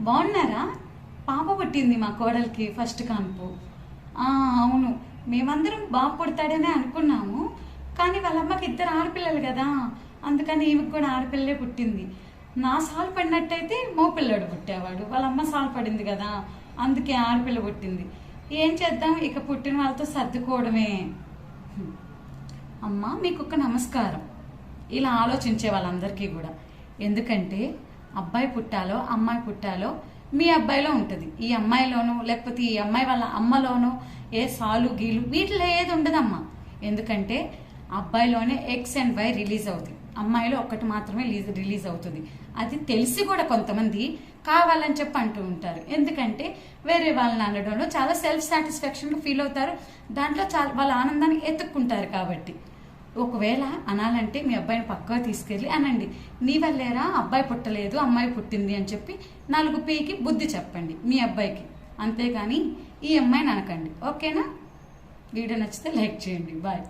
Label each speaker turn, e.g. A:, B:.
A: బాగున్నారా? పాప పుట్టింది మా కోడలికి ఫస్ట్ కాన్పు. అవును, మేమందరం బాబు పుడతాడనే అనుకున్నాము. కానీ వాళ్ళ అమ్మకి ఇద్దరు ఆడపిల్లలు కదా, అందుకని ఈమెకు కూడా ఆడపిల్లలే పుట్టింది. నా సాలు పడినట్టయితే మో పిల్లడు పుట్టేవాడు, వాళ్ళ అమ్మ సాలు పడింది కదా, అందుకే ఆడపిల్ల పుట్టింది. ఏం చేద్దాం, ఇక పుట్టిన వాళ్ళతో సర్దుకోవడమే. అమ్మ మీకు ఒక నమస్కారం. ఇలా ఆలోచించే వాళ్ళందరికీ కూడా. ఎందుకంటే అబ్బాయి పుట్టాలో అమ్మాయి పుట్టాలో మీ అబ్బాయిలో ఉంటుంది, ఈ అమ్మాయిలోనో లేకపోతే ఈ అమ్మాయి వాళ్ళ అమ్మలోనో ఏ సాలు గీలు వీటిలో ఏది ఉండదమ్మా. ఎందుకంటే అబ్బాయిలోనే ఎక్స్ అండ్ వై రిలీజ్ అవుతుంది, అమ్మాయిలో ఒక్కటి మాత్రమే రిలీజ్ అవుతుంది. అది తెలిసి కూడా కొంతమంది కావాలని చెప్పి అంటూ ఉంటారు. ఎందుకంటే వేరే వాళ్ళని అనడంలో చాలా సెల్ఫ్ సాటిస్ఫాక్షన్ ఫీల్ అవుతారు, దాంట్లో చాలా వాళ్ళ ఆనందాన్ని ఎత్తుక్కుంటారు. కాబట్టి ఒకవేళ అనాలంటే మీ అబ్బాయిని పక్కగా తీసుకెళ్ళి అనండి, నీ వల్లేరా అబ్బాయి పుట్టలేదు అమ్మాయి పుట్టింది అని చెప్పి 4 పీకి బుద్ధి చెప్పండి మీ అబ్బాయికి. అంతేగాని ఈ అమ్మాయిని అనకండి. ఓకేనా? వీడియో నచ్చితే లైక్ చేయండి. బాయ్.